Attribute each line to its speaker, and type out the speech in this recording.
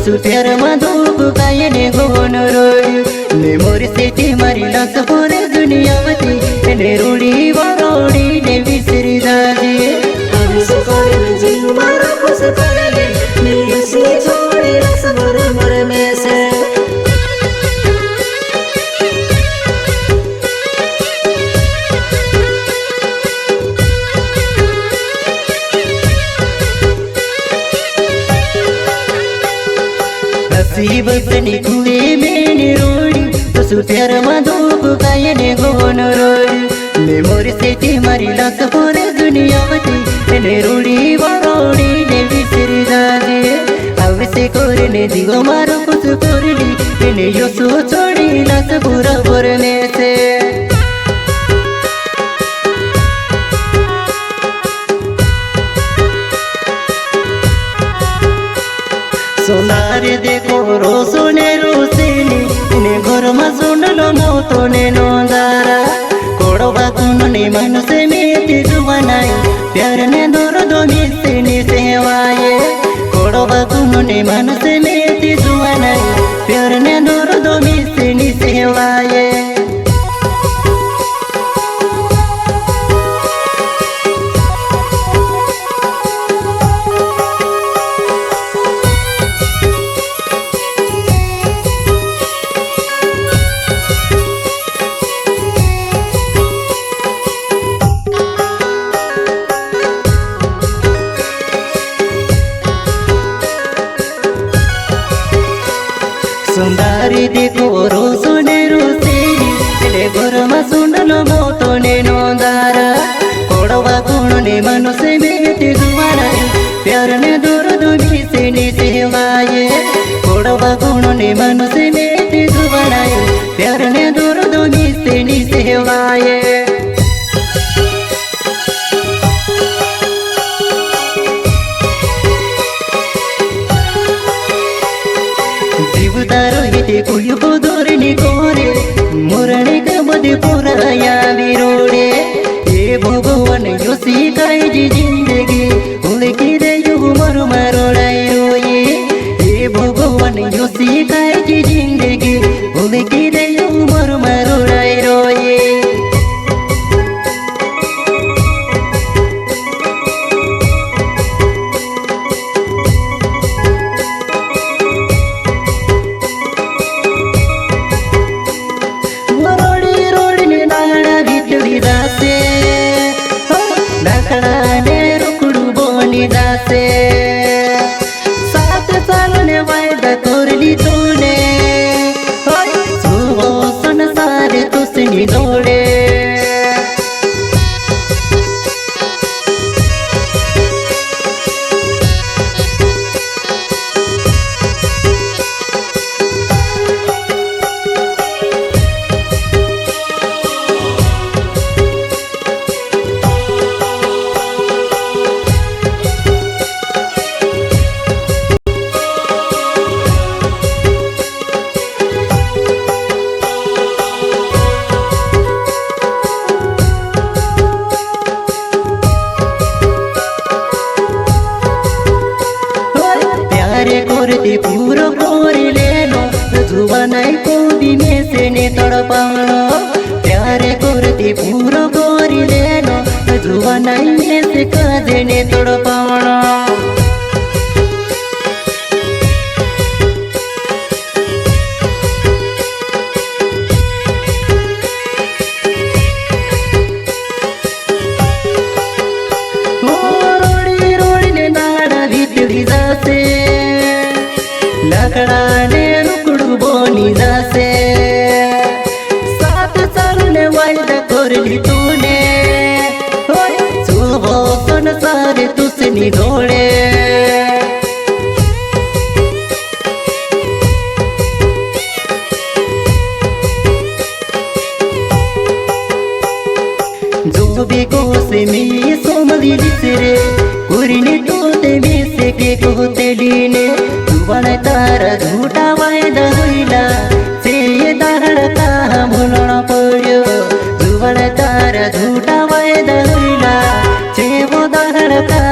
Speaker 1: तसु प्यार धोप कायने गोन रोड्यो ने मोर सेती मारी लास पोरे दुनियावती ने रोडी वरोडी ने विसरी जाजे
Speaker 2: आवेश करे जीव मारो खुश करे ने उसी छोड़ी रस मर मर में से
Speaker 1: हसी बसनी कुए में रोडी तसु प्यार धोप कायने गोन रोड्यो ने मोर सेती मारी लास पोरे दुनियावती ने रोडी वरोडी ने विसरी जाजे आवसे कोरने दिगो मारो कुछ कोरली ने यो सो छोड़ी लास पूरा बोरने से सोनारे देखो रोसोने रोसेने ने घरमा सुनलो मोतोने नोंदारा कोड़ो बाकुन ने मनुष्य मेती जुवनाई प्यार ने दोरो दो मिसनी सेवाए कोड़ो बाकुन ने मनुष्य मेती जुवनाई प्यार ने दोरो दो मिसनी सेवाए सुंदरी देखो रोसोने रोसेनी घरमा सुनलो मोतोने नोंदारा कोड़वा गुणने मनुष्य मेती जुवनाई प्यार ने दूर दुनी से सेवाए कोड़वा गुणने मनुष्य मेती जुवनाई प्यार ने दूर दुनी से सेवाए जीवदारो हिते कोई बोधोरनी कोरे मुरणे का बदे पुराया विरोड़े ये भगवान यो सिखाई जी जिंदगी उनकी दे यो मरु मरोड़ाई रोए ये भगवान यो सिखाई जी जिंदगी उनकी दे यो मरु मरोड़ाई रोए जासे 7 साल ने वायदा कोरली तूने सुबो संसार तुसनी जोड़े कोरती पूरो कोरी लेनो जुवनाई कोदी में से ने तड़पानो प्यारे कोरती पूरो कोरी लेनो जुवनाई में से कादे ने तड़पानो रोड़ी रोड़ी ने नाड़ा भीतरी जासे लकड़ाने रुकड़ू बोनी जासे 7 साल ने वायदा कोरली तूने सुबो संसार तुसनी जोड़े जो भी कोसे में सोमली लिसरे कुरिने तोते में से के कोते लीने जुवनाई तारा झूठा वायदा हुईला से ये दाहड़ का भूलना पड़ो जुवनाई तारा झूठा वायदा हुईला से वो दाहड़ का